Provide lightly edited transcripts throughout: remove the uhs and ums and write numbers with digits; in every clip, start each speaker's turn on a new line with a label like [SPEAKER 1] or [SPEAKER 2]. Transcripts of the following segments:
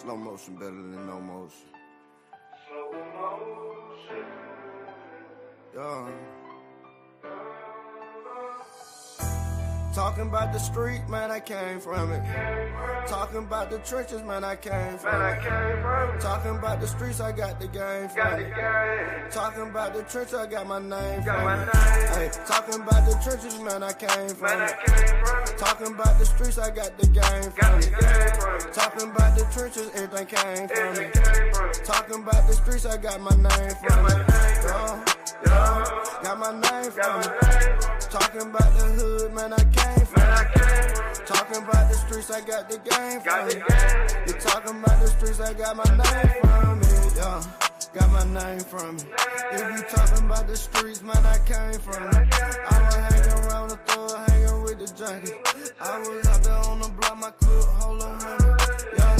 [SPEAKER 1] Slow motion better than no motion.
[SPEAKER 2] Slow motion.
[SPEAKER 1] Yeah. Talking about the street, man, I came from it. Talking about the trenches, man, I came from it. Talking about the streets, I got the game from it. Talking about the trenches, I got my name from it. Hey, talking about the trenches, man, I came from it. Talking about the streets, I got the game from it. Talking about the trenches, everything came from it. Talking about the streets, I got my name from it. Got my name from it. Talking about the hood, man, I came from it. Talking about the streets, I got the game from it. You talking about the streets, I got my name from it. Yeah, got my name from it. If you talking about the streets, man, I came from it. I was hanging around the thug, hanging with the junkies. I was out there on the block, my clip, hold on, yeah.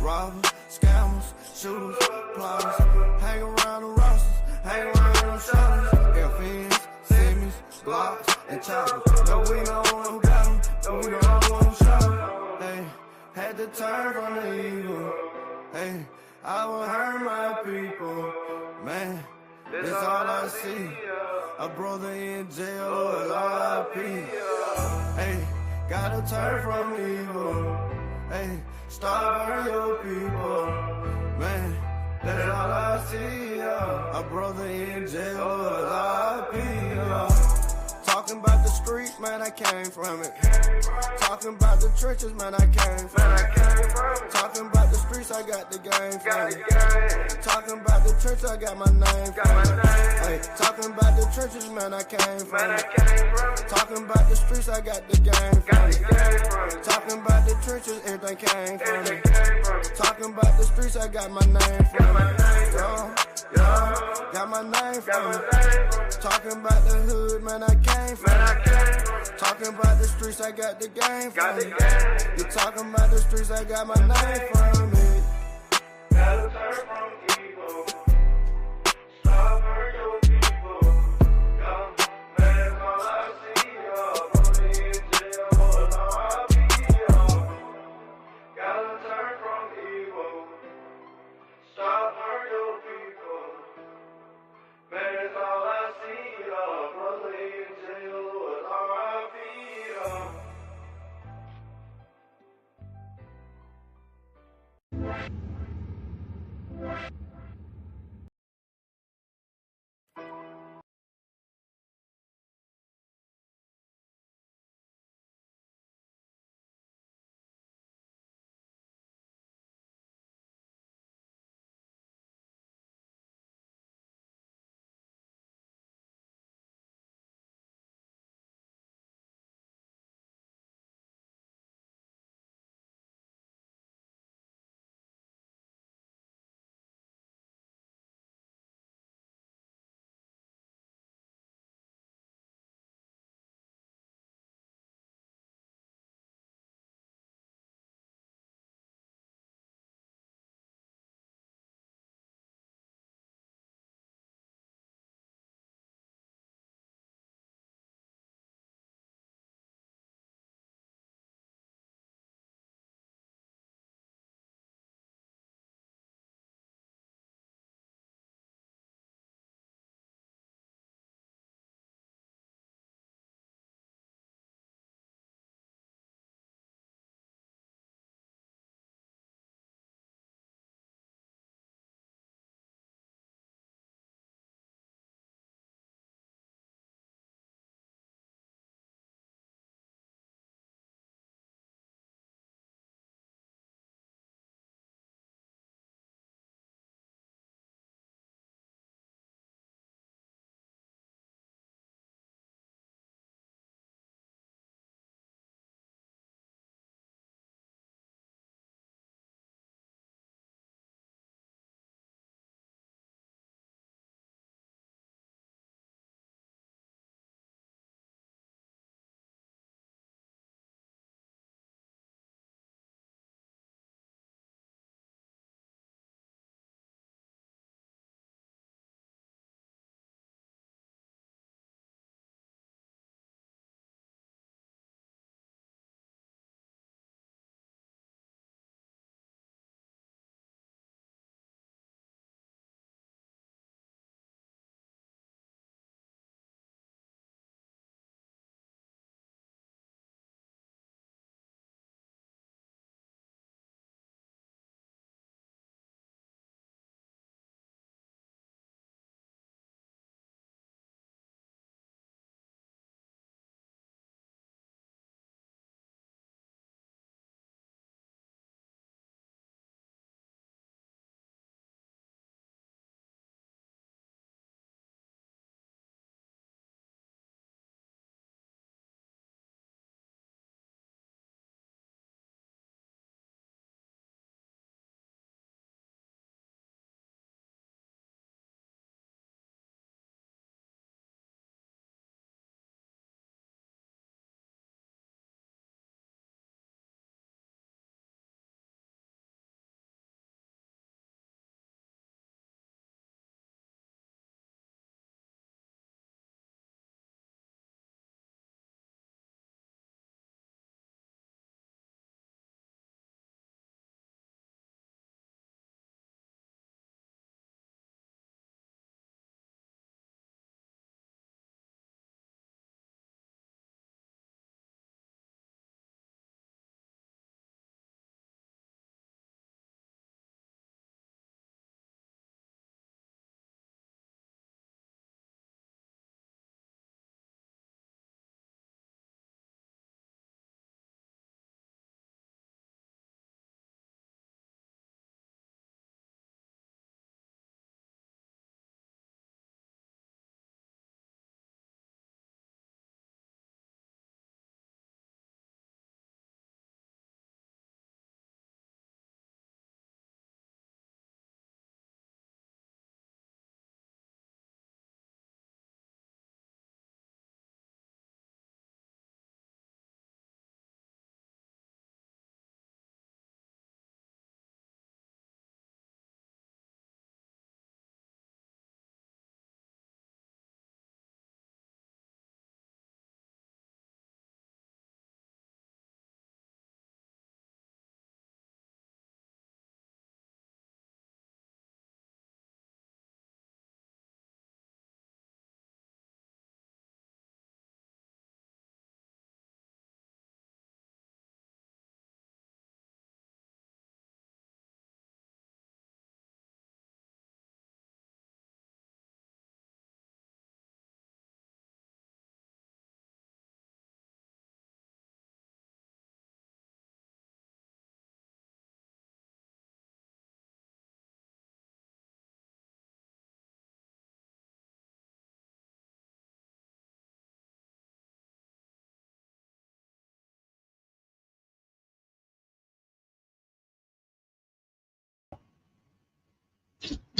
[SPEAKER 1] Robbers, scammers, shooters, plotters. Hang around the rosters, hang around them shutters. FNs, Simmons, Glocks, and choppers. No, we know who got them, no, we don't know who shot them. Hey, had to turn from the evil. Hey, I will hurt my people. Man, that's all I see. A brother in jail or RIP. Hey, gotta turn from evil. Hey, stop hurting your people. Man, that's all I see. A brother in jail or RIP. Talking about the street, man, I came from it. Talking about the trenches, man, I came from it. Talking about the streets, I got the game from it. Talking about the trenches, I got my name from it. Hey, talking about the trenches, man, I came from it. Talking about the streets, I got the game from it. Talking about the trenches, everything came from it. Talking about the streets, I got my name from it. Got my name from it. Talking about the hood, man, I came from it. Talking about the streets, I got the game from it. You talking about the streets, I got my name from it.
[SPEAKER 2] Gotta turn from evil. Stop hurt your people. Young man, all I see, brother in jail, RIP. Gotta turn from evil. Stop hurt your people. Man, it's all I see, brother in jail, RIP.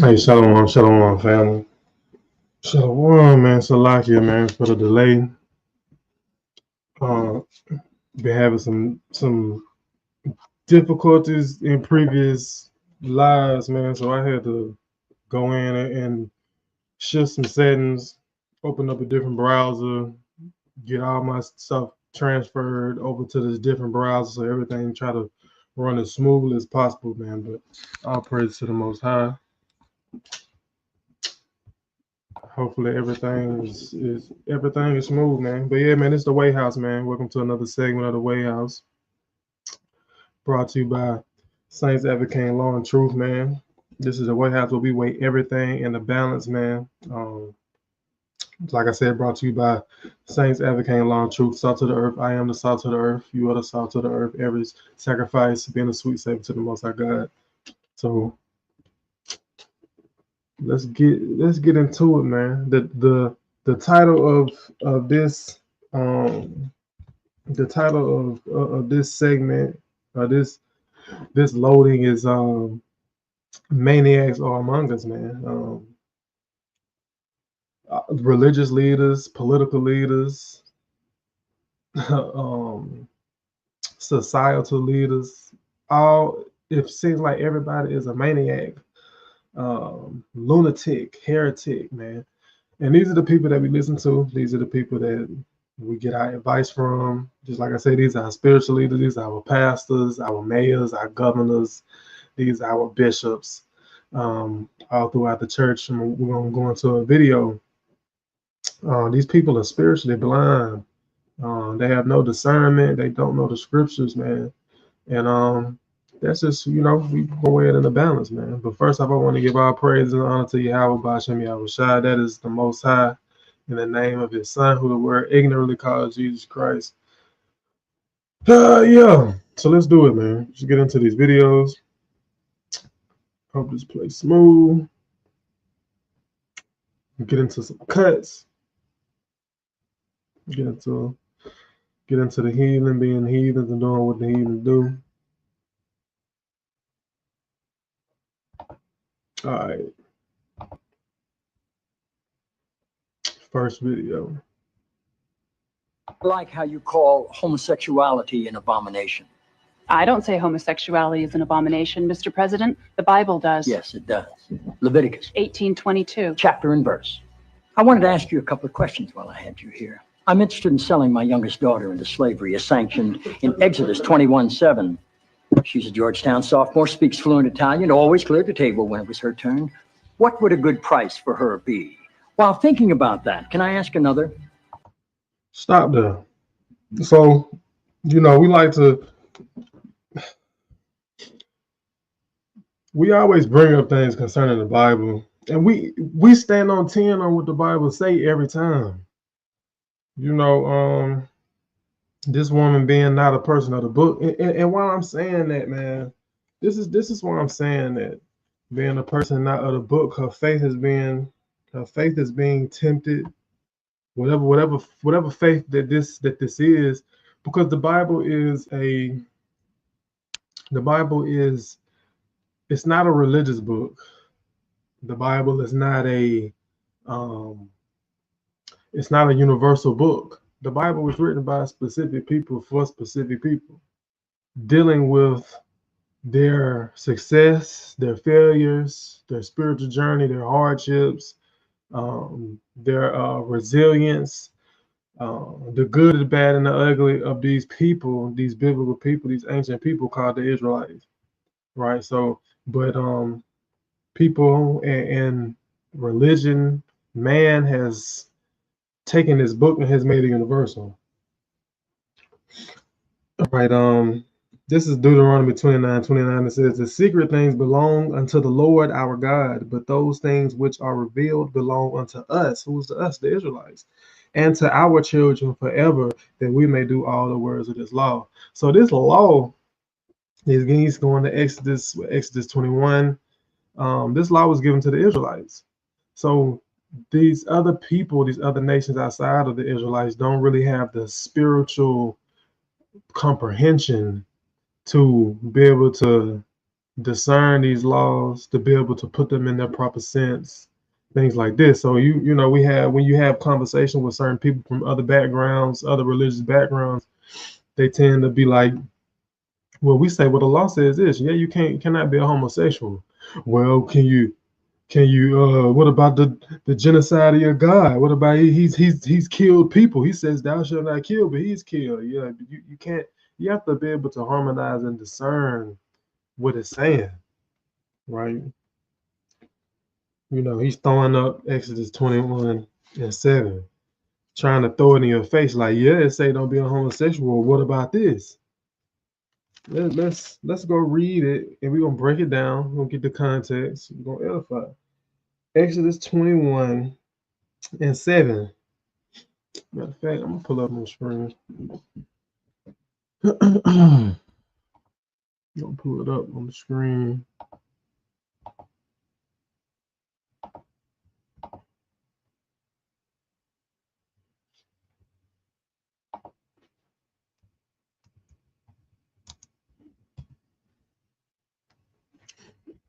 [SPEAKER 3] Hey, shalom, shalom, family. Shalom, man. Salakia, man, for the delay. Uh, been having some difficulties in previous lives, man. So I had to go in and shift some settings, open up a different browser, get all my stuff transferred over to this different browser, so everything try to run as smoothly as possible, man. But all praise to the Most High. Hopefully everything is smooth, man. But yeah, man, it's the Way House, man. Welcome to another segment of the Way House, brought to you by Saints Advocating Law and Truth, man. This is the Way House where we weigh everything in the balance, man. Like I said, brought to you by Saints Advocating Law and Truth. Salt to the earth. I am the salt of the earth. You are the salt of the earth. Every sacrifice being a sweet savor to the Most High God. So let's get into it, man. The title of this the title of this segment, this loading is Maniacs are among us, man. Religious leaders, political leaders, um, societal leaders, all it seems like everybody is a maniac, lunatic, heretic, man. And these are the people that we listen to. These are the people that we get our advice from. Just like I said, these are our spiritual leaders. These are our pastors, our mayors, our governors. These are our bishops, all throughout the church. And we're going to go into a video. These people are spiritually blind. They have no discernment. They don't know the scriptures, man. And that's just, we go ahead in the balance, man. But first off, I want to give all praise and honor to Yahweh Bashem Yahweh Shai. That is the Most High, in the name of his Son, who the word ignorantly called Jesus Christ. Yeah. So let's do it, man. Let's get into these videos. Hope this plays smooth. Get into some cuts. Get into the heathen being heathens and doing what the heathens do. All right. First video.
[SPEAKER 4] I like how you call homosexuality an abomination.
[SPEAKER 5] I don't say homosexuality is an abomination, Mr. President. The Bible does.
[SPEAKER 4] Yes, it does. Leviticus
[SPEAKER 5] 18:22.
[SPEAKER 4] chapter and verse. I wanted to ask you a couple of questions while I had you here. I'm interested in selling my youngest daughter into slavery as sanctioned in Exodus 21:7. She's a Georgetown sophomore, speaks fluent Italian, always cleared the table when it was her turn. What would a good price for her be? While thinking about that, can I ask another?
[SPEAKER 3] Stop there. So, we always bring up things concerning the Bible, and we stand on 10 on what the Bible say every time. This woman being not a person of the book, and while I'm saying that, man, this is why I'm saying that being a person not of the book, her faith is being tempted. Whatever faith that this is, because the Bible it's not a religious book. The Bible is not it's not a universal book. The Bible was written by specific people for specific people, dealing with their success, their failures, their spiritual journey, their hardships, their resilience, the good, the bad, and the ugly of these people, these biblical people, these ancient people called the Israelites, right? So, but people and religion, man has taken this book and has made it universal. All right, this is Deuteronomy 29:29. It says, "The secret things belong unto the Lord our God, but those things which are revealed belong unto us." Who's the us? The Israelites. "And to our children forever, that we may do all the words of this law." So this law he's going to Exodus 21. This law was given to the Israelites. So these other people, these other nations outside of the Israelites don't really have the spiritual comprehension to be able to discern these laws to be able to put them in their proper sense, things like this. So you know, we have, when you have conversation with certain people from other backgrounds, other religious backgrounds, they tend to be like, well, we say, well, the law says this. Yeah, you cannot be a homosexual. Well, can you what about the genocide of your God? What about he's killed people? He says thou shalt not kill, but he's killed. Yeah, you can't, you have to be able to harmonize and discern what it's saying, right? You know, he's throwing up Exodus 21:7, trying to throw it in your face, like, yeah, it say don't be a homosexual. What about this? Let's go read it, and we're gonna break it down. We're gonna get the context. We're gonna edify. Exodus 21:7. Matter of fact, I'm gonna pull up on the screen. I'm gonna pull it up on the screen.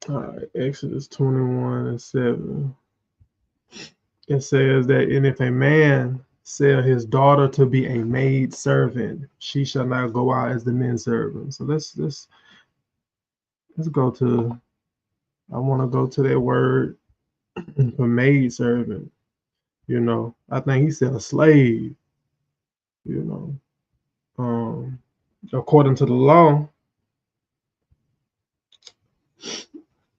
[SPEAKER 3] All right, Exodus 21:7. It says that, and if a man sell his daughter to be a maid servant, she shall not go out as the men servant. So let's go to, I want to go to that word for maid servant. You know, I think he said a slave. You know, according to the law,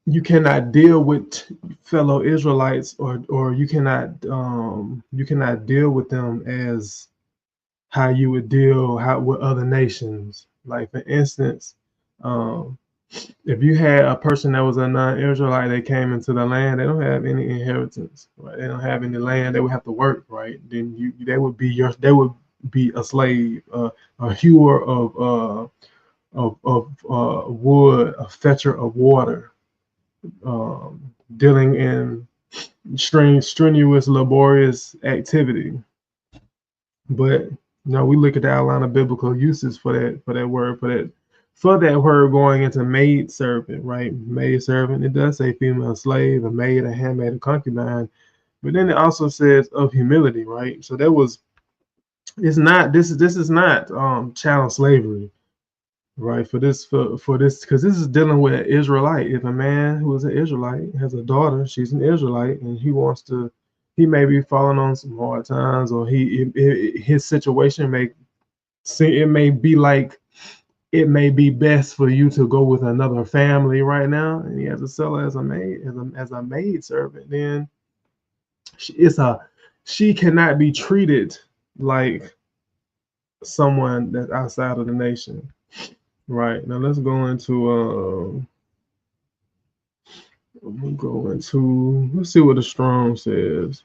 [SPEAKER 3] you cannot deal with fellow Israelites, or you cannot deal with them as how you would deal with other nations. Like, for instance, if you had a person that was a non-Israelite that came into the land, they don't have any inheritance, right? They don't have any land. They would have to work, right? Then they would be a slave, a hewer of wood, a fetcher of water, dealing in strenuous, laborious activity. But we look at the outline of biblical uses for that word going into maid servant, right? Maid servant. It does say female slave, a maid, a handmaid, a concubine, but then it also says of humility, right? So this is not chattel slavery, right? For this, because this is dealing with an Israelite. If a man who is an Israelite has a daughter, she's an Israelite, and he may be falling on some hard times, or his situation it may be best for you to go with another family right now, and he has to sell her as a maid servant. Then she cannot be treated like someone that's outside of the nation. Right, now let's go into let's see what the Strong says.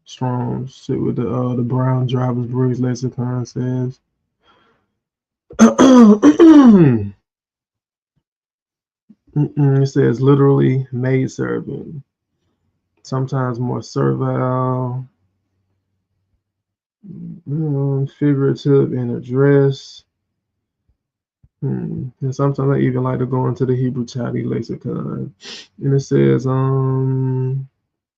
[SPEAKER 3] Strong, see what the Brown Driver's Bridge lexicon says. It says literally maid servant, sometimes more servile, figurative in address. And sometimes I even like to go into the Hebrew Chaldean lexicon, and it says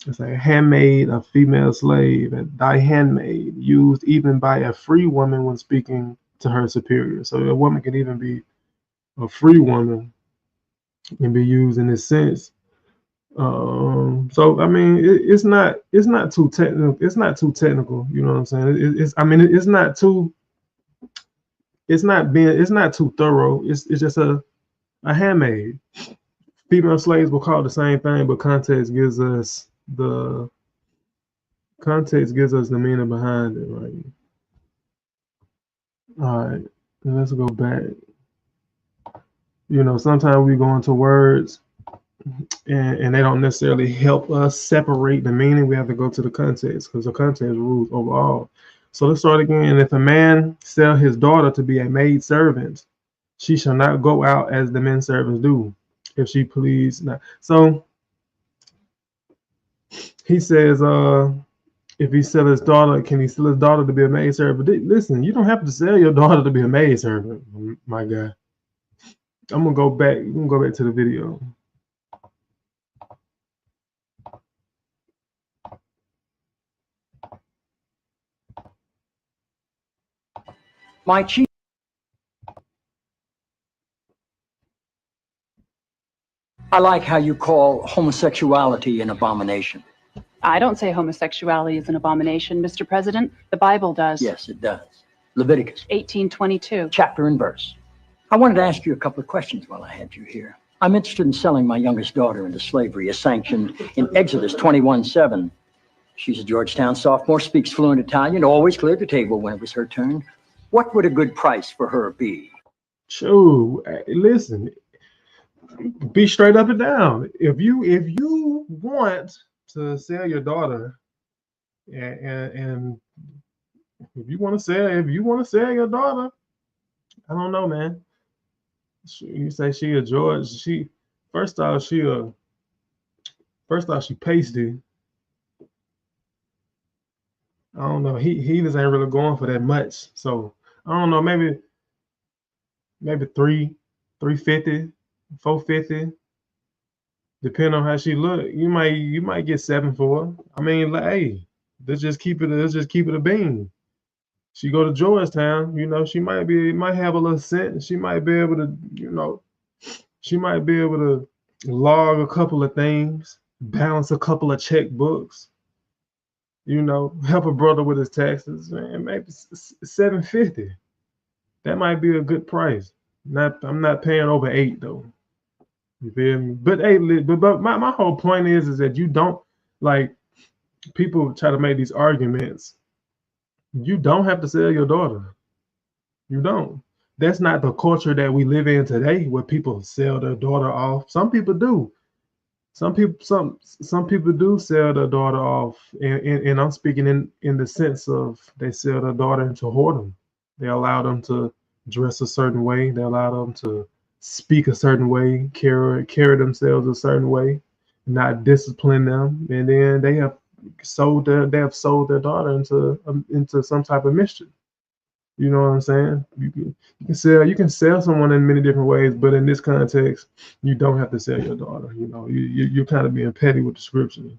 [SPEAKER 3] it's a handmaid, a female slave, and thy handmaid, used even by a free woman when speaking to her superior. So a woman can even be a free woman and be used in this sense. So I mean, it's not too technical. It's not too technical. You know what I'm saying? It's not too thorough. It's just a handmaid. Female slaves were called the same thing, but context gives us the meaning behind it, right? All right, let's go back. You know, sometimes we go into words and they don't necessarily help us separate the meaning. We have to go to the context, because the context rules overall. So let's start again. If a man sell his daughter to be a maid servant, she shall not go out as the men servants do, if she please not. So he says, if he sell his daughter, can he sell his daughter to be a maid servant? Listen, you don't have to sell your daughter to be a maid servant, my guy. I'm gonna go back. I'm gonna go back to the video.
[SPEAKER 4] My chief. I like how you call homosexuality an abomination.
[SPEAKER 5] I don't say homosexuality is an abomination, Mr. President. The Bible does.
[SPEAKER 4] Yes, it does. Leviticus
[SPEAKER 5] 18:22.
[SPEAKER 4] chapter and verse. I wanted to ask you a couple of questions while I had you here. I'm interested in selling my youngest daughter into slavery as sanctioned in Exodus 21:7. She's a Georgetown sophomore, speaks fluent Italian, always cleared the table when it was her turn. What would a good price for her be?
[SPEAKER 3] Sure. Listen, be straight up and down. If you want to sell your daughter, and if you want to sell your daughter, I don't know, man. You say she a George. First off she pasty. I don't know. He just ain't really going for that much. So I don't know. Maybe 350, 450. Depending on how she look, you might get 7 for her. I mean, like, hey, let's just keep it a bean. She go to Georgetown, she might have a little sense. She might be able to, she might be able to log a couple of things, balance a couple of checkbooks, help a brother with his taxes, man. Maybe 750. That might be a good price. I'm not paying over 8 though. You feel me? But hey, but my whole point is that you don't, like, people try to make these arguments. You don't have to sell your daughter. You don't. That's not the culture that we live in today, where people sell their daughter off. Some people do. Some people do sell their daughter off, and I'm speaking in the sense of they sell their daughter into whoredom. They allow them to dress a certain way. They allow them to speak a certain way, carry themselves a certain way, not discipline them, and then they have sold their daughter into some type of mischief. You know what I'm saying? You can sell someone in many different ways, but in this context, you don't have to sell your daughter. You're kind of being petty with the scripture.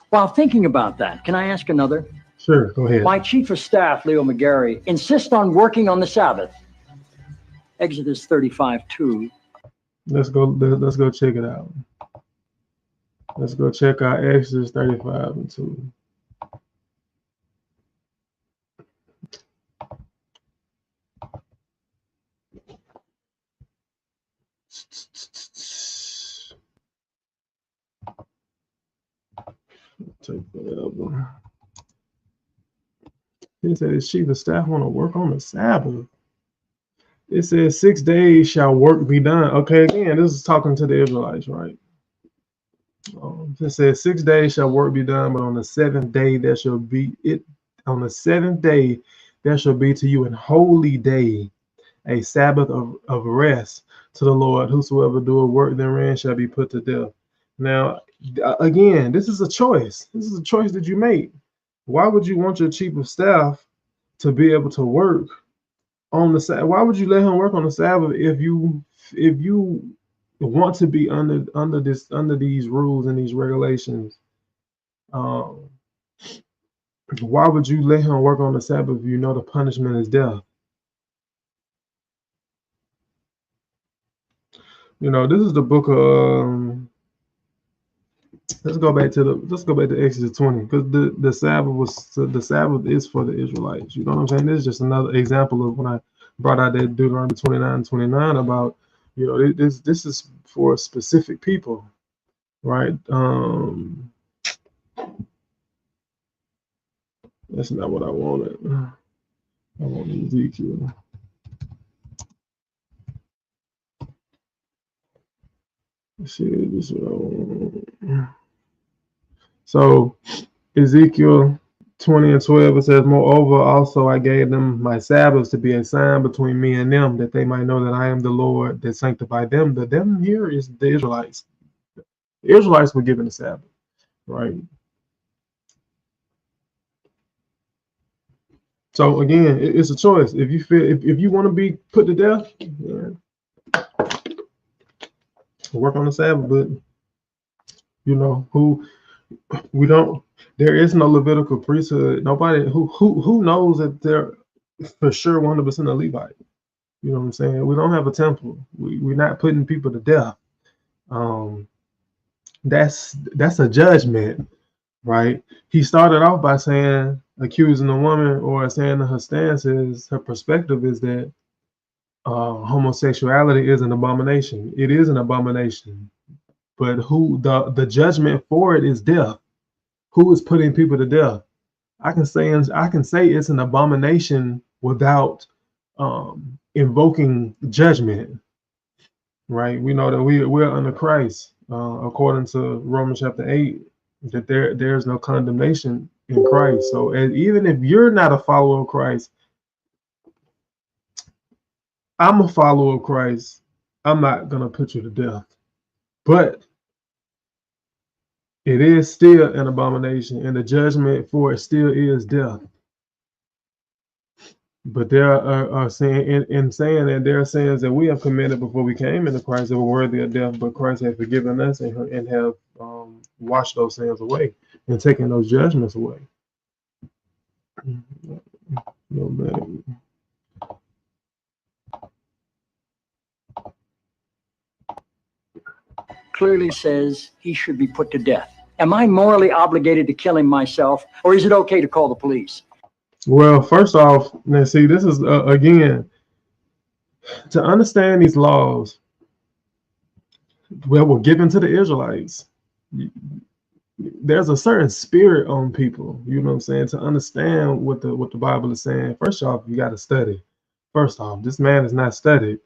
[SPEAKER 4] While thinking about that, can I ask another?
[SPEAKER 3] Sure, go ahead.
[SPEAKER 4] My chief of staff, Leo McGarry, insists on working on the Sabbath. Exodus 35:2.
[SPEAKER 3] Let's go check it out. Let's go check out Exodus 35:2. Take whatever. He said his chief of staff want to work on the Sabbath. It says 6 days shall work be done. Okay, again, this is talking to the Israelites, right? It says 6 days shall work be done, but on the seventh day there shall be it. On the seventh day there shall be to you an holy day, a Sabbath of rest to the Lord. Whosoever doeth work therein shall be put to death. Now, again, this is a choice. This is a choice that you make. Why would you want your chief of staff to be able to work on the Sabbath? Why would you let him work on the Sabbath if you want to be under these rules and these regulations? Why would you let him work on the Sabbath if you know the punishment is death? This is the book of let's go back to Exodus 20, because the Sabbath is for the Israelites. You know what I'm saying? This is just another example of when I brought out that Deuteronomy 29:29 about, this is for specific people, right? That's not what I wanted. I wanted Ezekiel. See, this is what I want. So Ezekiel 20:12, it says, moreover, also I gave them my Sabbaths to be a sign between me and them, that they might know that I am the Lord that sanctify them. The them here is the Israelites. The Israelites were given the Sabbath, right? So again, it's a choice. If you feel if you want to be put to death, work on the Sabbath, but you know who we don't. There is no Levitical priesthood. Nobody who knows that they're for sure 100% a Levite. You know what I'm saying? We don't have a temple. We're not putting people to death. That's a judgment, right? He started off by saying, accusing the woman, or saying that her stance is, her perspective is that homosexuality is an abomination. It is an abomination, but who the judgment for it is death. Who is putting people to death? I can say it's an abomination without invoking judgment, right? We know that we're under Christ, according to Romans chapter 8, that there's no condemnation in Christ. So even if you're not a follower of Christ, I'm a follower of Christ. I'm not gonna put you to death, but it is still an abomination, and the judgment for it still is death. But there are saying in saying that there are sins that we have committed before we came into Christ that were worthy of death, but Christ has forgiven us and have washed those sins away and taken those judgments away. No, man.
[SPEAKER 4] Clearly says he should be put to death. Am I morally obligated to kill him myself, or is it okay to call the police?
[SPEAKER 3] Well, first off, now see, this is again, to understand these laws were given to the Israelites. There's a certain spirit on people, you know what I'm saying, to understand what the Bible is saying. First off, you got to study. First off, this man is not studied.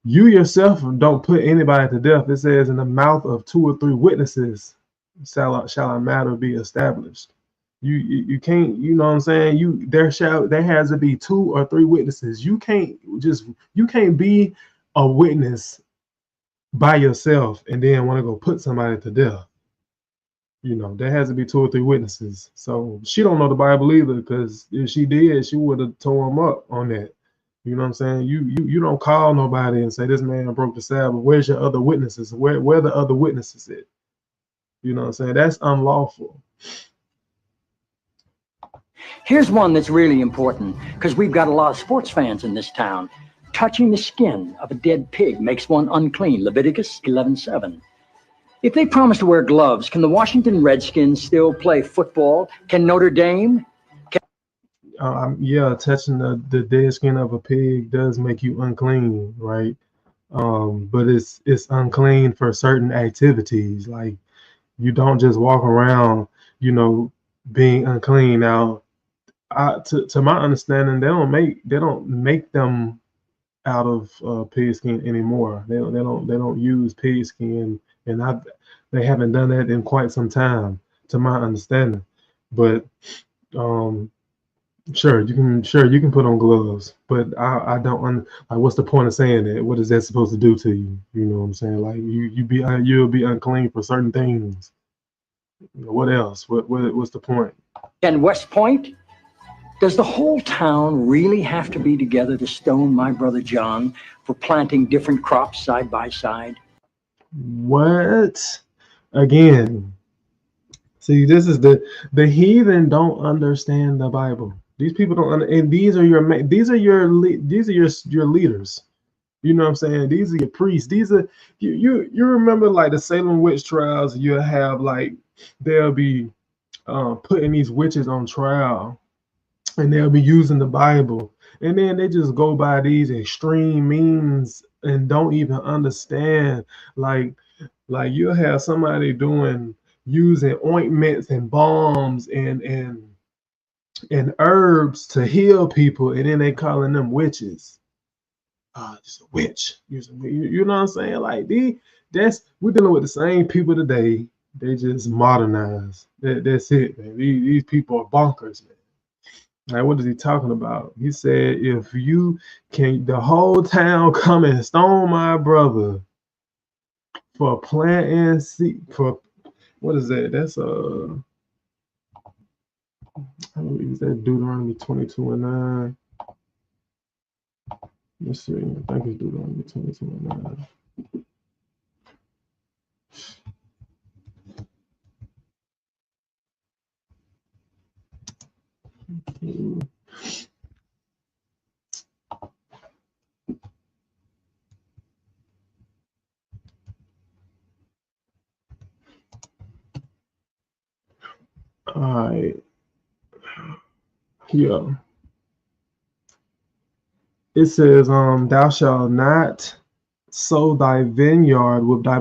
[SPEAKER 3] You yourself don't put anybody to death. It says, in the mouth of 2 or 3 witnesses shall a matter be established. You can't, you know what I'm saying? There has to be 2 or 3 witnesses. You can't be a witness by yourself and then want to go put somebody to death. You know, there has to be 2 or 3 witnesses. So she don't know the Bible either, because if she did, she would have tore him up on that. You know what I'm saying? You don't call nobody and say, this man broke the Sabbath. Where's your other witnesses? Where the other witnesses at? You know what I'm saying? That's unlawful.
[SPEAKER 4] Here's one that's really important, because we've got a lot of sports fans in this town. Touching the skin of a dead pig makes one unclean. Leviticus 11:7. If they promise to wear gloves, can the Washington Redskins still play football? Can Notre Dame?
[SPEAKER 3] Yeah, touching the dead skin of a pig does make you unclean, right? But it's unclean for certain activities. Like, you don't just walk around, you know, being unclean. Now, to my understanding, they don't make them out of pig skin anymore. They don't use pig skin, and they haven't done that in quite some time, to my understanding. But sure, you can put on gloves, but I don't like, what's the point of saying that? What is that supposed to do to you? You know what I'm saying? Like, you'll be unclean for certain things. What else? What's the point?
[SPEAKER 4] And West Point? Does the whole town really have to be together to stone my brother John for planting different crops side by side?
[SPEAKER 3] What? Again, see, this is the heathen don't understand the Bible. These people don't, and these are your leaders. You know what I'm saying? These are your priests. These are you remember, like, the Salem witch trials. You'll have, like, they'll be putting these witches on trial, and they'll be using the Bible, and then they just go by these extreme means and don't even understand. Like you'll have somebody using ointments and balms and herbs to heal people, and then they calling them witches. Just a witch. You know what I'm saying? Like, we're dealing with the same people today. They just modernize. That's it, man. These people are bonkers, man. Like, what is he talking about? He said, if you can, the whole town come and stone my brother for planting seed. For what is that? That's I believe that Deuteronomy 22:9. Let's see. I think it's Deuteronomy 22:9. All right. Yeah. It says, thou shalt not sow thy vineyard with thy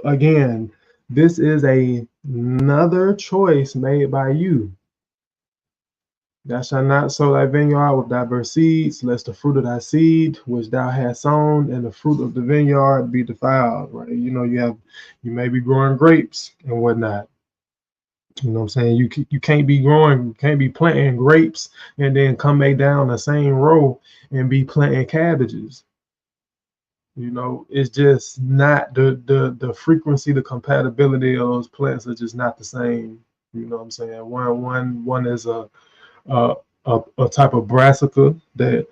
[SPEAKER 3] again. This is another choice made by you. Thou shalt not sow thy vineyard with diverse seeds, lest the fruit of thy seed which thou hast sown and the fruit of the vineyard be defiled. Right? You know, you may be growing grapes and whatnot. You know what I'm saying? You can't be planting grapes and then come back down the same row and be planting cabbages. You know, it's just not the frequency, the compatibility of those plants are just not the same. You know what I'm saying? One is a type of brassica that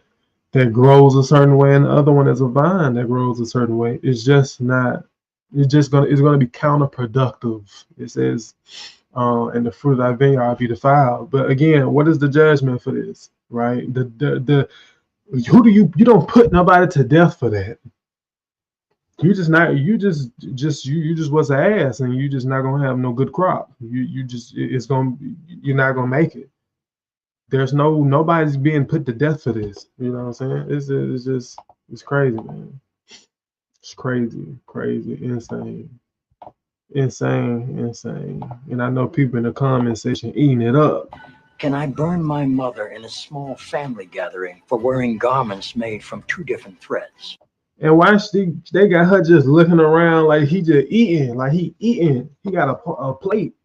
[SPEAKER 3] grows a certain way, and the other one is a vine that grows a certain way. It's just not. It's gonna be counterproductive. It says, and the fruit of thy vineyard be defiled. But again, what is the judgment for this? Right? Who do you don't put nobody to death for that. You just was an ass, and you just not gonna have no good crop. You're not gonna make it. There's nobody's being put to death for this. You know what I'm saying? It's crazy, man. It's crazy, insane. And I know people in the comment section eating it up.
[SPEAKER 4] Can I burn my mother in a small family gathering for wearing garments made from 2 different threads?
[SPEAKER 3] And watch, they got her just looking around like he just eating, like he eating. He got a plate.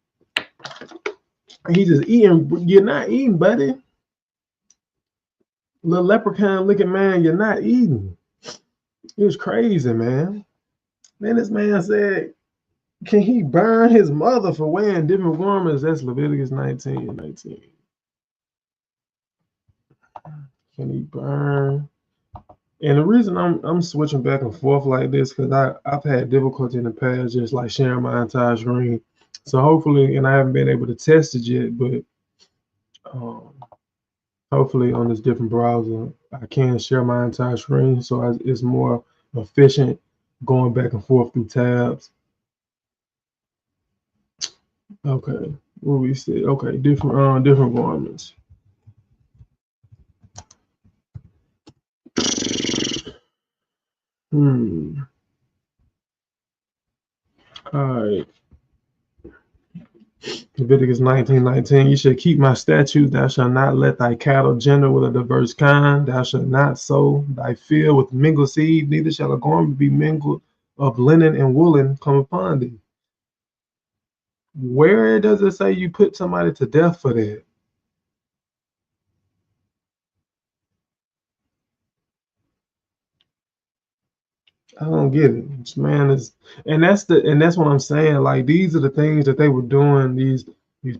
[SPEAKER 3] He just eating. You're not eating, buddy. Little leprechaun looking man, you're not eating. It was crazy, man. Then this man said, can he burn his mother for wearing different garments? That's Leviticus 19:19. Can he burn? And the reason I'm switching back and forth like this, because I've had difficulty in the past just like sharing my entire screen. So hopefully, and I haven't been able to test it yet, but hopefully on this different browser, I can share my entire screen. So it's more efficient going back and forth through tabs. Okay, what we said. Okay, different garments. All right. Leviticus 19:19. You shall keep my statutes. Thou shalt not let thy cattle gender with a diverse kind. Thou shalt not sow thy field with mingled seed. Neither shall a garment be mingled of linen and woolen come upon thee. Where does it say you put somebody to death for that? I don't get it. This man is, and that's what I'm saying. Like, these are the things that they were doing. These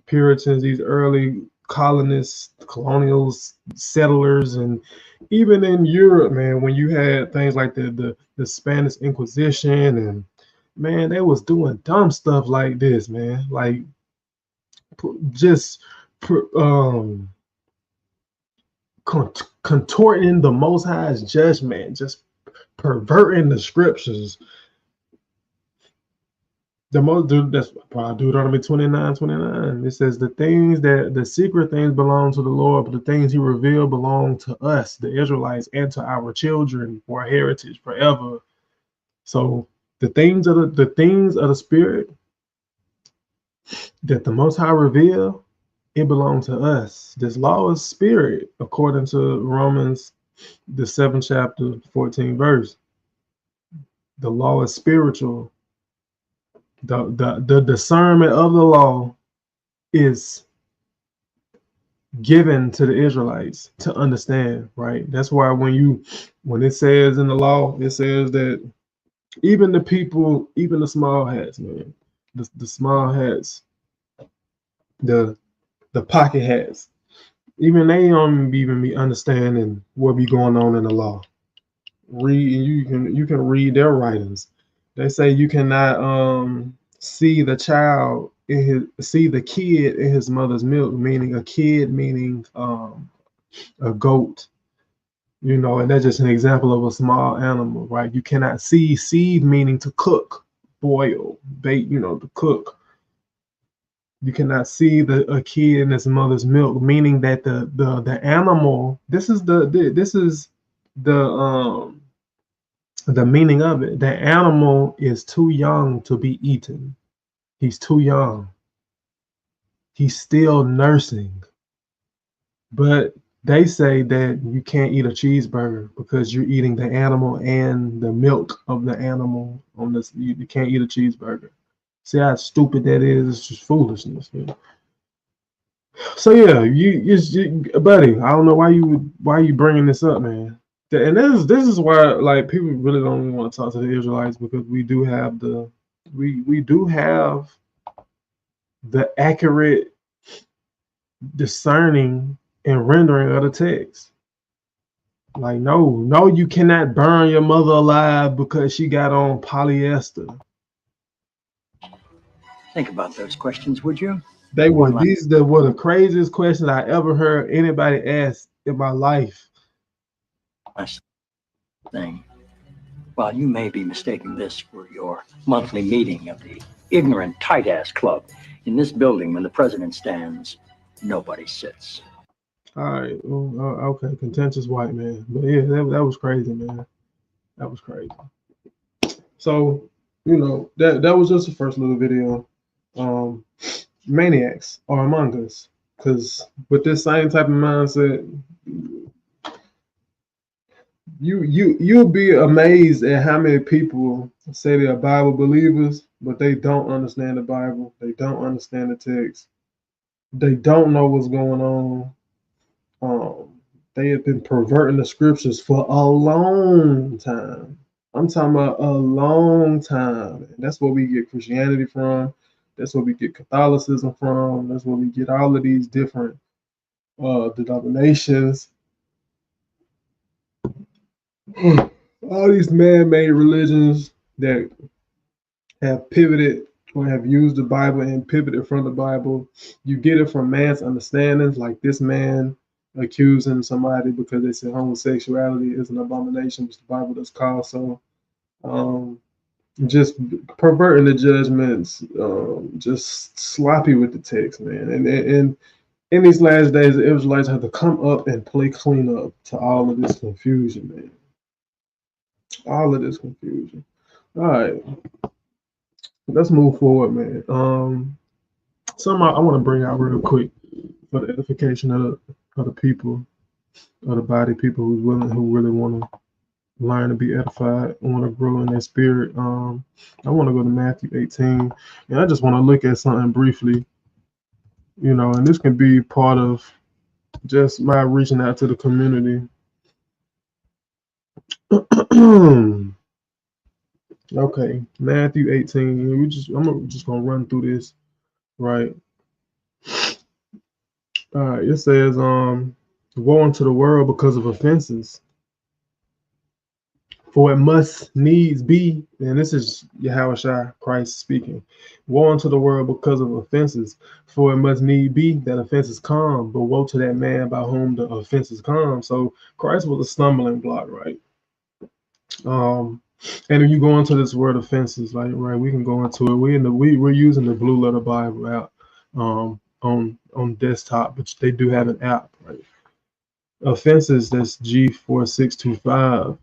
[SPEAKER 3] Puritans, these early colonists, colonials, settlers, and even in Europe, man, when you had things like the Spanish Inquisition, and man, they was doing dumb stuff like this, man. Like, just contorting the Most High's judgment, just perverting the scriptures. That's probably Deuteronomy 29:29. It says the secret things belong to the Lord, but the things he revealed belong to us, the Israelites, and to our children for a heritage forever. So the things of the spirit that the Most High revealed, it belongs to us. This law is spirit, according to Romans, the 7th chapter, 14th verse. The law is spiritual. The discernment of the law is given to the Israelites to understand, right? That's why when it says in the law, it says that even the people, even the small hats, man, the small hats, the pocket hats, even they don't even be understanding what be going on in the law. You can read their writings. They say you cannot see the child see the kid in his mother's milk, meaning a kid, meaning a goat, you know, and that's just an example of a small animal, right? You cannot see seed, meaning to cook, boil, bake, you know, to cook. You cannot see a kid in his mother's milk, meaning that the animal. This is the meaning of it. The animal is too young to be eaten. He's too young. He's still nursing. But they say that you can't eat a cheeseburger because you're eating the animal and the milk of the animal on this. You can't eat a cheeseburger. See how stupid that is? It's just foolishness. Man. So yeah, buddy. I don't know why you bringing this up, man. And this is why like people really don't even want to talk to the Israelites, because we do have the accurate discerning and rendering of the text. Like, no, you cannot burn your mother alive because she got on polyester.
[SPEAKER 4] Think about those questions, would you?
[SPEAKER 3] They were were the craziest questions I ever heard anybody ask in my life.
[SPEAKER 4] Last thing. Well, you may be mistaking this for your monthly meeting of the ignorant tight-ass club. In this building, when the president stands, nobody sits.
[SPEAKER 3] All right. Okay. Contentious white man. But yeah, that was crazy, man. That was crazy. So, you know, that was just the first little video. Maniacs are among us. Because with this same type of mindset, you'll be amazed at how many people say they're Bible believers, but they don't understand the Bible. They don't understand the text. They don't know what's going on. They have been perverting the scriptures for a long time. I'm talking about a long time. And that's where we get Christianity from. That's where we get Catholicism from. That's where we get all of these different denominations. All these man-made religions that have pivoted or have used the Bible and pivoted from the Bible. You get it from man's understandings, like this man accusing somebody because they said homosexuality is an abomination, which the Bible does call so. Just perverting the judgments, just sloppy with the text, man. And in these last days, the Israelites have to come up and play cleanup to all of this confusion, man. All of this confusion. All right, let's move forward, man. Something I want to bring out real quick for the edification of the people, of the body, people who really want to learn to be edified, want to grow in their spirit. I want to go to Matthew 18, and I just want to look at something briefly, you know, and this can be part of just my reaching out to the community. Okay, Matthew 18. I'm just gonna run through this, right? All right, it says, woe unto the world because of offenses. For it must needs be, and this is Yahushua Christ speaking, woe unto the world because of offenses, for it must need be that offenses come, but woe to that man by whom the offenses come. So Christ was a stumbling block, right? And if you go into this word offenses, like, right, we can go into it. We're using the Blue Letter Bible app on desktop, but they do have an app, right? Offenses, that's G4625.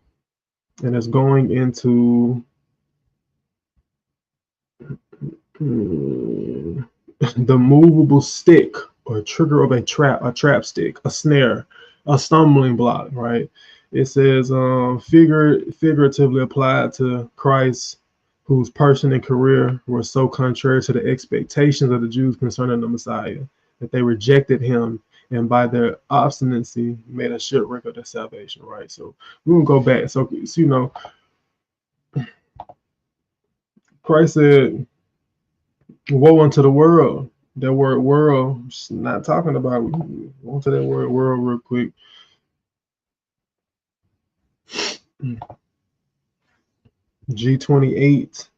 [SPEAKER 3] And it's going into the movable stick or trigger of a trap stick, a snare, a stumbling block, right? It says figuratively applied to Christ, whose person and career were so contrary to the expectations of the Jews concerning the Messiah that they rejected him, and by their obstinacy made a shipwreck of their salvation, right? So we're gonna go back. So you know, Christ said, woe unto the world. That word world, just not talking about, go to that word world real quick. G28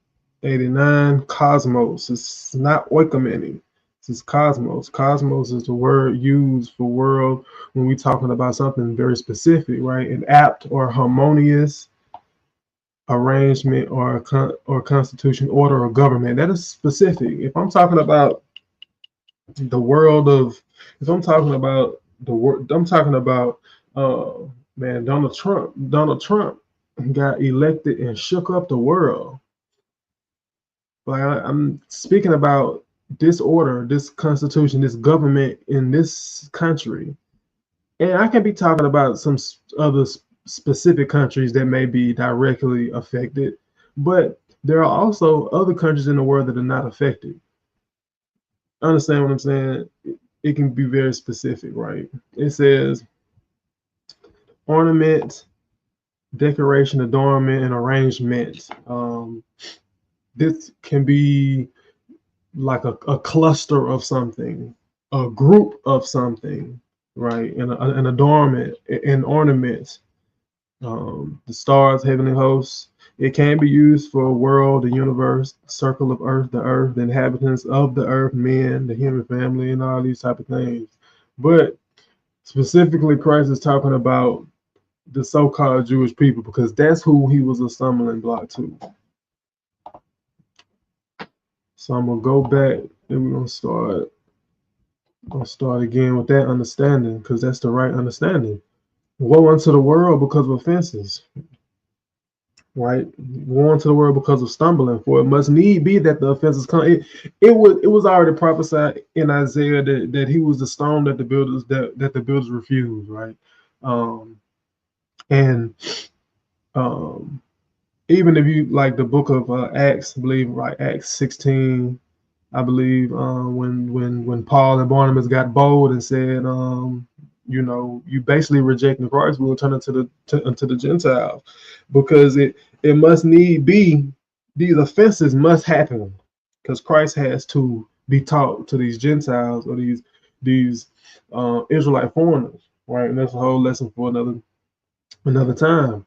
[SPEAKER 3] 89, cosmos. It's not oikoumene. It's cosmos. Cosmos is the word used for world when we're talking about something very specific, right? An apt or harmonious arrangement or constitution, order, or government. That is specific. If I'm talking about the world of, if I'm talking about the world, I'm talking about, man, Donald Trump. Donald Trump got elected and shook up the world. Like I'm speaking about this order, this constitution, this government in this country, and I can be talking about some other specific countries that may be directly affected, but there are also other countries in the world that are not affected. Understand what I'm saying? It can be very specific, right? It says ornament, decoration, adornment, and arrangement. This can be like a cluster of something, a group of something, right? An adornment, an ornament. The stars, heavenly hosts. It can be used for a world, the universe, circle of earth, the inhabitants of the earth, men, the human family, and all these type of things. But specifically, Christ is talking about the so-called Jewish people because that's who he was a stumbling block to. So I'm gonna go back and we're gonna start again with that understanding because that's the right understanding. Woe unto the world because of offenses. Right, woe unto the world because of stumbling, for it must need be that the offenses come. It was already prophesied in Isaiah that he was the stone that the builders refused, right? And even if you like the book of Acts, I believe, right, Acts 16, I believe, when Paul and Barnabas got bold and said, you basically rejecting Christ, we will turn into the Gentiles, because it must need be, these offenses must happen, because Christ has to be taught to these Gentiles or these Israelite foreigners, right? And that's a whole lesson for another time.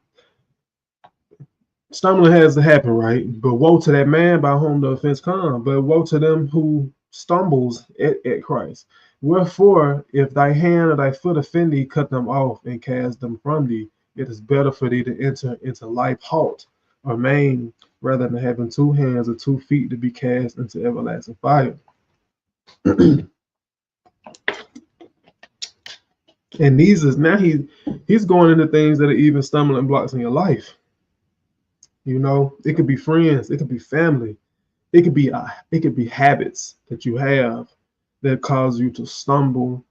[SPEAKER 3] Stumbling has to happen, right? But woe to that man by whom the offense comes. But woe to them who stumbles at Christ. Wherefore, if thy hand or thy foot offend thee, cut them off and cast them from thee. It is better for thee to enter into life halt or maim, rather than having 2 hands or 2 feet to be cast into everlasting fire. And these is now he's going into things that are even stumbling blocks in your life. It could be friends, it could be family, it could be habits that you have that cause you to stumble,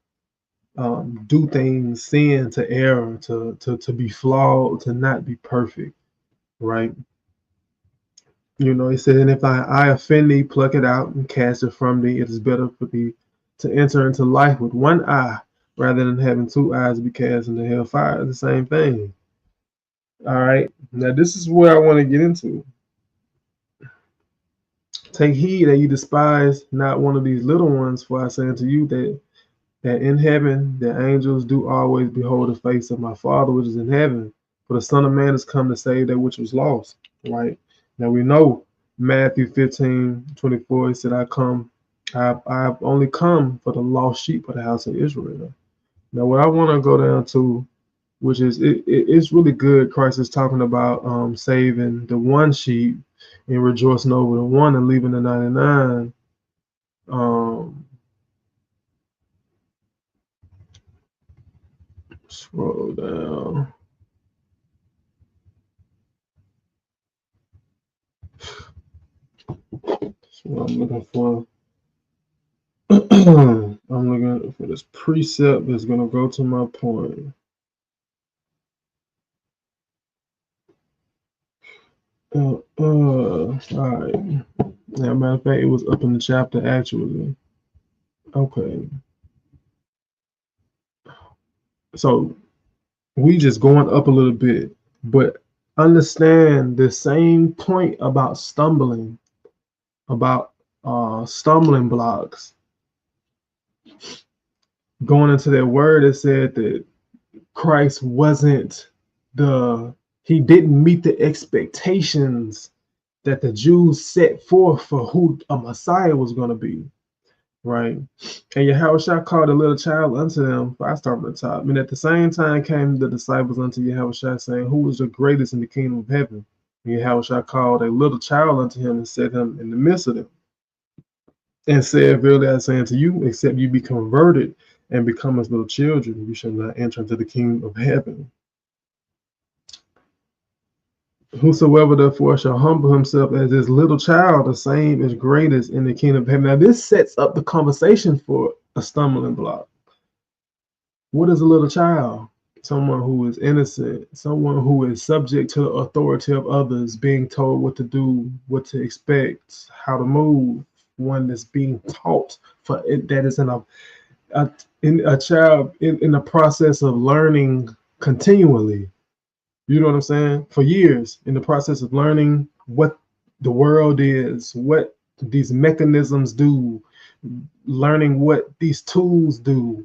[SPEAKER 3] do things, sin, to err, to be flawed, to not be perfect, right? He said, and if thy eye offend thee, pluck it out and cast it from thee. It is better for thee to enter into life with 1 eye rather than having 2 eyes to be cast into hell fire. The same thing. All right. Now this is where I want to get into. Take heed that you despise not one of these little ones, for I say unto you that in heaven the angels do always behold the face of my Father which is in heaven. For the Son of Man has come to save that which was lost. Right? Now we know Matthew 15:24, he said, I've only come for the lost sheep of the house of Israel. Now what I want to go down to, which is it's really good. Christ is talking about saving the one sheep and rejoicing over the one and leaving the 99. Scroll down. That's what I'm looking for. I'm looking for this precept that's going to go to my point. All right. Now, matter of fact, it was up in the chapter actually. Okay. So we just going up a little bit, but understand the same point about stumbling blocks. Going into that word, it said that Christ he didn't meet the expectations that the Jews set forth for who a Messiah was going to be, right? And Yahushua called a little child unto them. I start from the top. And at the same time came the disciples unto Yahushua, saying, who is the greatest in the kingdom of heaven? And Yahushua called a little child unto him and set him in the midst of them, and said, verily I say unto you, except you be converted and become as little children, you shall not enter into the kingdom of heaven. Whosoever therefore shall humble himself as this little child, the same is greatest in the kingdom of heaven. Now this sets up the conversation for a stumbling block. What is a little child? Someone who is innocent, someone who is subject to the authority of others, being told what to do, what to expect, how to move, one that's being taught for it, that is in a child in the process of learning continually. You know what I'm saying? For years, in the process of learning what the world is, what these mechanisms do, learning what these tools do.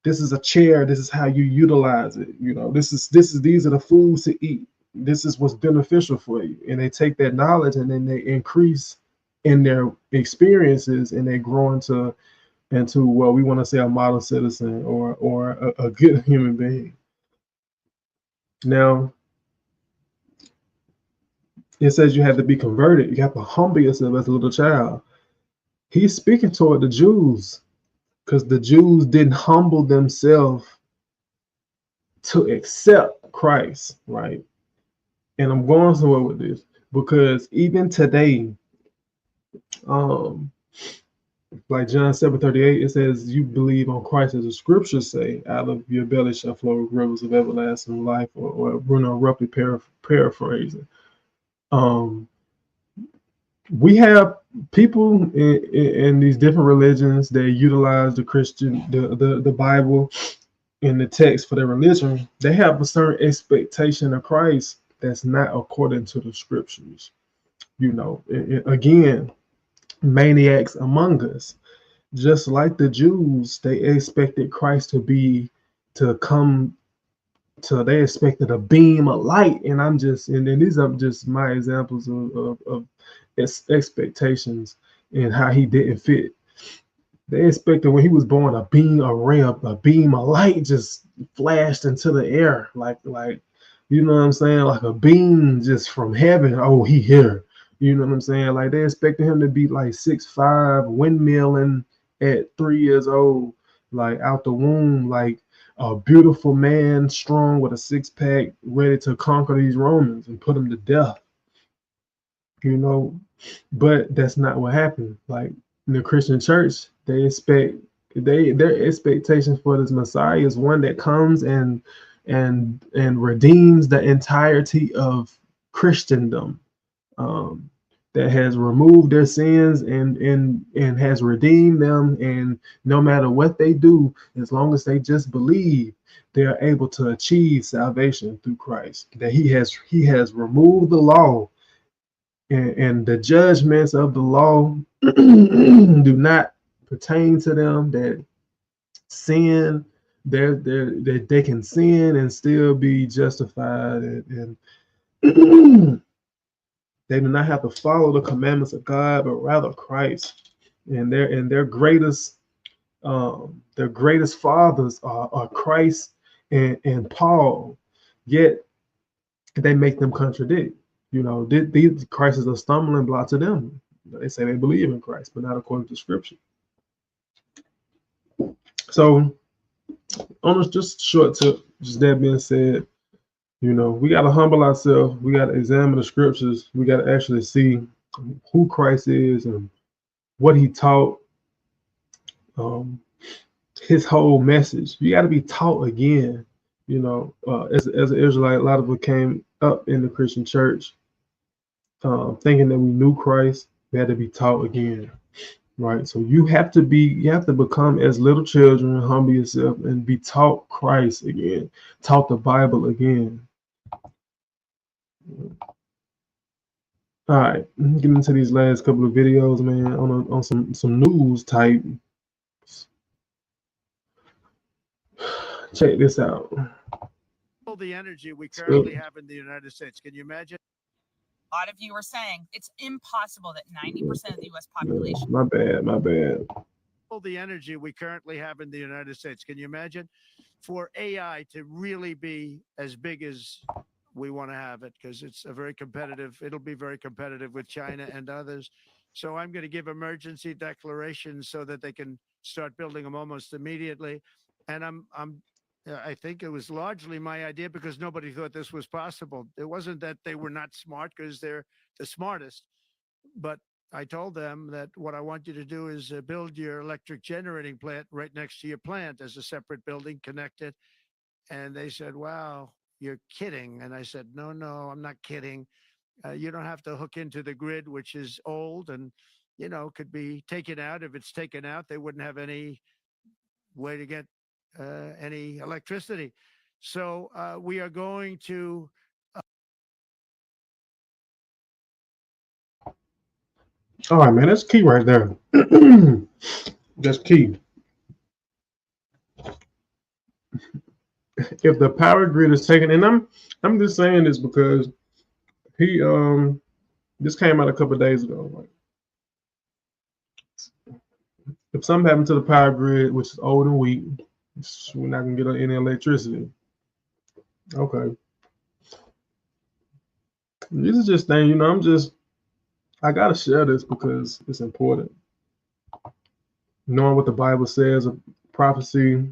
[SPEAKER 3] This is a chair. This is how you utilize it. You know, these are the foods to eat. This is what's beneficial for you. And they take that knowledge and then they increase in their experiences, and they grow into what we want to say a model citizen, or a good human being. Now, it says you have to be converted. You have to humble yourself as a little child. He's speaking toward the Jews, because the Jews didn't humble themselves to accept Christ, right? And I'm going somewhere with this because even today, like John 7:38, it says, you believe on Christ, as the scriptures say, out of your belly shall flow rivers of everlasting life, or Bruno roughly paraphrasing. We have people in these different religions that utilize the Bible in the text for their religion. They have a certain expectation of Christ that's not according to the scriptures. You know, again, maniacs among us. Just like the Jews, they expected Christ to come to, they expected a beam of light. And then these are just my examples of expectations and how he didn't fit. They expected when he was born a beam of light just flashed into the air, like you know what I'm saying, like a beam just from heaven. Oh, he here. You know what I'm saying? Like they expected him to be like 6'5", windmilling at 3 years old, like out the womb, like a beautiful man, strong with a six-pack, ready to conquer these Romans and put them to death. You know, but that's not what happened. Like in the Christian church, their expectations for this Messiah is one that comes and redeems the entirety of Christendom, that has removed their sins and has redeemed them. And no matter what they do, as long as they just believe, they are able to achieve salvation through Christ. That he has removed the law, and the judgments of the law do not pertain to them. That sin, that they can sin and still be justified, and they do not have to follow the commandments of God, but rather Christ. And their greatest fathers are Christ and Paul. Yet they make them contradict. You know, these Christ is a stumbling block to them. They say they believe in Christ, but not according to Scripture. So, on a just short tip, just that being said, you know, we got to humble ourselves. We got to examine the Scriptures. We got to actually see who Christ is and what he taught, his whole message. You got to be taught again. You know, as an Israelite, a lot of us came up in the Christian church thinking that we knew Christ. We had to be taught again, right? So you have to become as little children, humble yourself, and be taught Christ again, taught the Bible again. All right, get into these last couple of videos, man, on some news type. Check this out.
[SPEAKER 6] The energy we currently have in the United States. Can you imagine? A lot of you are saying it's impossible that 90% of the U.S. population.
[SPEAKER 3] My bad, my bad.
[SPEAKER 7] The energy we currently have in the United States. Can you imagine for AI to really be as big as we want to have it? Because it's a very competitive, it'll be very competitive with China and others. So I'm going to give emergency declarations so that they can start building them almost immediately. And I think it was largely my idea because nobody thought this was possible. It wasn't that they were not smart because they're the smartest, but I told them that what I want you to do is build your electric generating plant right next to your plant as a separate building connected. And they said, wow, you're kidding. And I said, no, I'm not kidding. You don't have to hook into the grid, which is old and, could be taken out. If it's taken out, they wouldn't have any way to get any electricity. So we are going to
[SPEAKER 3] All right, man, that's key right there. That's key. If the power grid is taken, and I'm just saying this because this came out a couple of days ago. Like, if something happened to the power grid, which is old and weak, we're not gonna get any electricity. Okay. This is just thing, I gotta share this because it's important. Knowing what the Bible says of prophecy,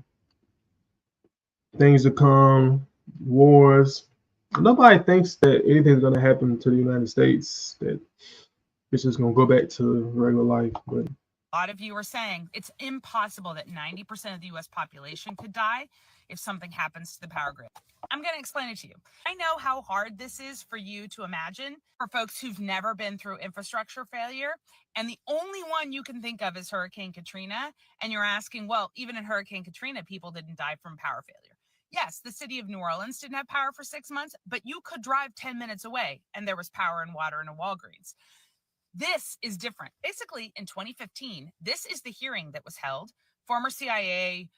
[SPEAKER 3] things to come, wars. Nobody thinks that anything's gonna happen to the United States, that it's just gonna go back to regular life. But
[SPEAKER 6] a lot of you are saying it's impossible that 90% of the U.S. population could die if something happens to the power grid. I'm going to explain it to you. I know how hard this is for you to imagine for folks who've never been through infrastructure failure. And the only one you can think of is Hurricane Katrina. And you're asking, well, even in Hurricane Katrina, people didn't die from power failure. Yes, the city of New Orleans didn't have power for 6 months, but you could drive 10 minutes away and there was power and water in a Walgreens. This is different. Basically, in 2015, this is the hearing that was held. Former CIA,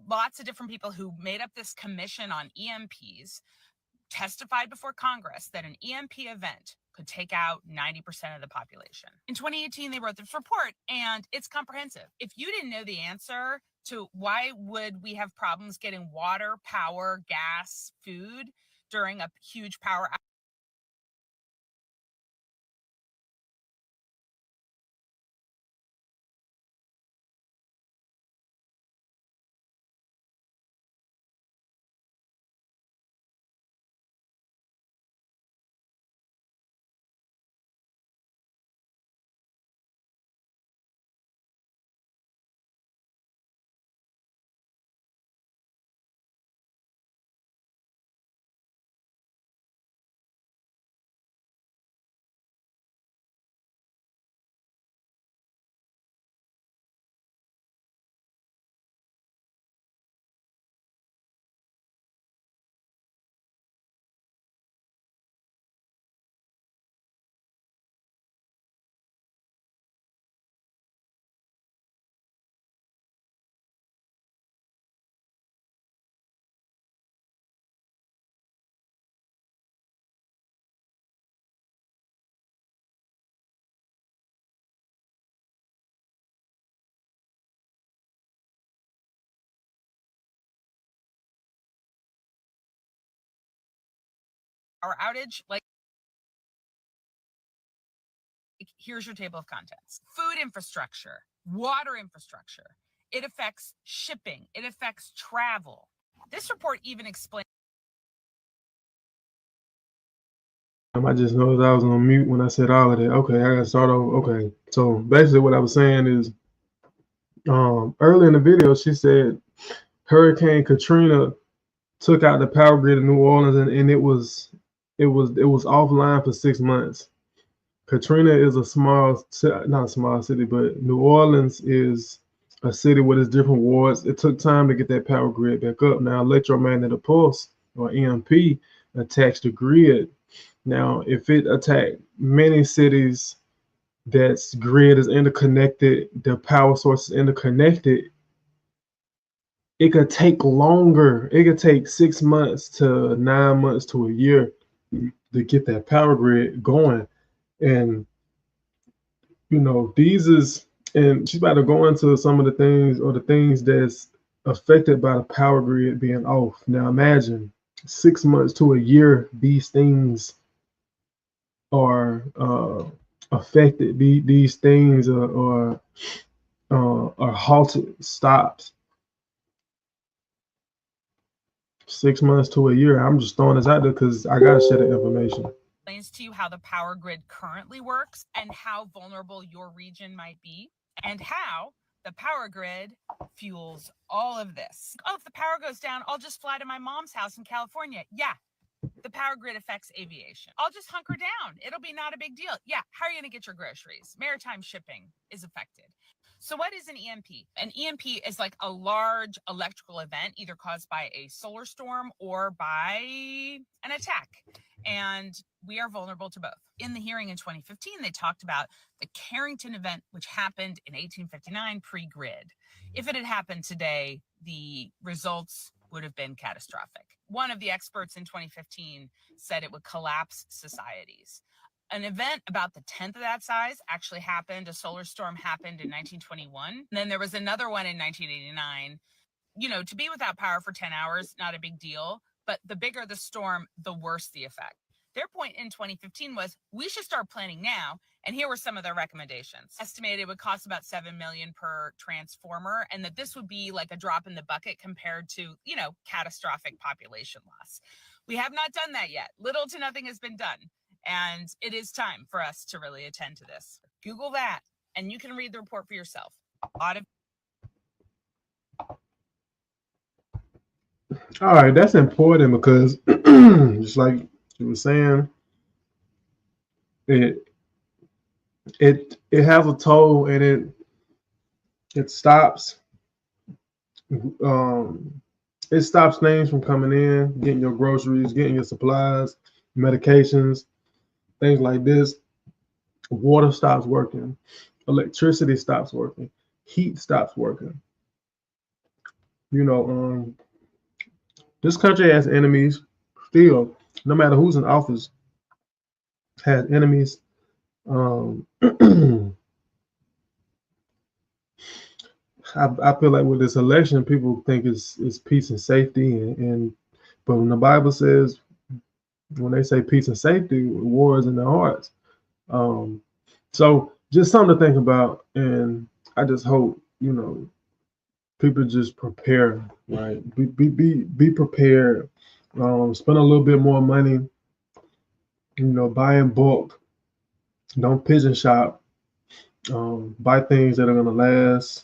[SPEAKER 6] lots of different people who made up this commission on EMPs testified before Congress that an EMP event could take out 90% of the population. In 2018, they wrote this report, and it's comprehensive. If you didn't know the answer to why would we have problems getting water, power, gas, food during a huge power outage, like here's your table of contents. Food infrastructure, water infrastructure. It affects shipping. It affects travel. This report even explains.
[SPEAKER 3] I just noticed I was on mute when I said all of that. Okay, I gotta start over. Okay, so basically what I was saying is, early in the video, she said Hurricane Katrina took out the power grid in New Orleans, and it was offline for 6 months. Katrina is not a small city, but New Orleans is a city with its different wards. It took time to get that power grid back up. Now, electromagnetic pulse, or EMP, attacks the grid. Now, if it attacked many cities that's grid is interconnected, the power source is interconnected, it could take longer. It could take 6 months to 9 months to a year to get that power grid going. And these is, and she's about to go into some of the things, or the things that's affected by the power grid being off. Now imagine 6 months to a year, these things are affected. These things are halted, stopped. 6 months to a year. I'm just throwing this out there because I gotta share the information.
[SPEAKER 6] Explains to you how the power grid currently works and how vulnerable your region might be, and how the power grid fuels all of this. Oh, if the power goes down, I'll just fly to my mom's house in California. Yeah, the power grid affects aviation. I'll just hunker down. It'll be not a big deal. Yeah, how are you going to get your groceries? Maritime shipping is affected. So what is an EMP? An EMP is like a large electrical event, either caused by a solar storm or by an attack. And we are vulnerable to both. In the hearing in 2015, they talked about the Carrington event, which happened in 1859 pre-grid. If it had happened today, the results would have been catastrophic. One of the experts in 2015 said it would collapse societies. An event about the 10th of that size actually happened. A solar storm happened in 1921. And then there was another one in 1989. To be without power for 10 hours, not a big deal. But the bigger the storm, the worse the effect. Their point in 2015 was, we should start planning now. And here were some of their recommendations. Estimated it would cost about $7 million per transformer, and that this would be like a drop in the bucket compared to, catastrophic population loss. We have not done that yet. Little to nothing has been done. And it is time for us to really attend to this. Google that, and you can read the report for yourself.
[SPEAKER 3] All right, that's important because just like you were saying, it has a toll, and it stops it stops things from coming in, getting your groceries, getting your supplies, medications, things like this. Water stops working, electricity stops working, heat stops working. This country has enemies still. No matter who's in office, has enemies. I feel like with this election, people think it's peace and safety, but when the Bible says, when they say peace and safety, war is in their hearts. So just something to think about, and I just hope people just prepare, right? Be prepared. Spend a little bit more money. Buy in bulk. Don't pigeon shop. Buy things that are gonna last.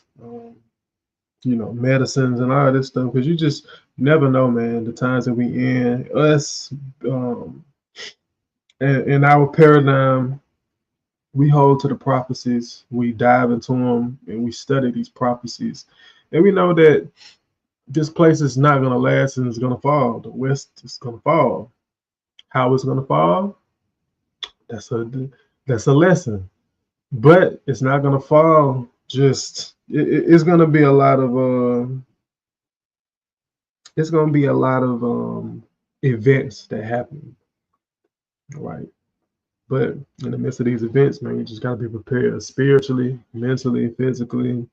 [SPEAKER 3] Medicines and all this stuff, because you just never know, man. The times that we in, us, in our paradigm, we hold to the prophecies. We dive into them and we study these prophecies, and we know that this place is not gonna last and it's gonna fall. The West is gonna fall. How it's gonna fall? That's a lesson, but it's not gonna fall. It's gonna be a lot of events that happen, right? But in the midst of these events, man, you just gotta be prepared spiritually, mentally, physically.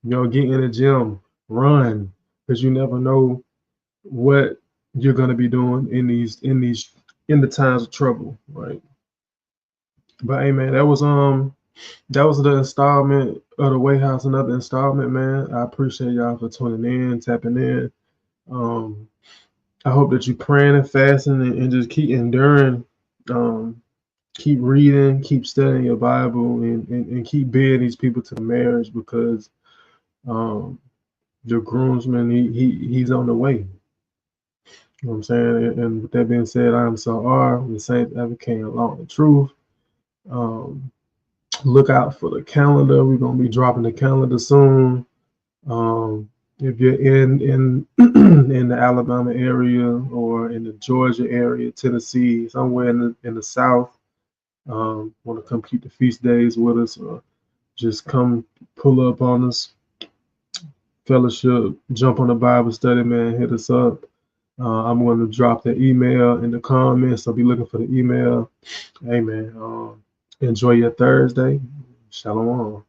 [SPEAKER 3] Get in the gym, run, because you never know what you're gonna be doing in the times of trouble, right? But hey, man, that was the installment of the White House, another installment, man. I appreciate y'all for tuning in, tapping in. I hope that you praying and fasting and just keep enduring. Keep reading, keep studying your Bible, and keep being these people to the marriage, because your groomsman, he's on the way. You know what I'm saying? And with that being said, I am so the Saints advocating along the truth. Look out for the calendar. We're gonna be dropping the calendar soon. If you're in in the Alabama area or in the Georgia area, Tennessee, somewhere in the South, want to come keep the feast days with us, or just come pull up on us, fellowship, jump on the Bible study, man, hit us up. I'm going to drop the email in the comments, so be looking for the email. Hey, man, enjoy your Thursday. Shalom.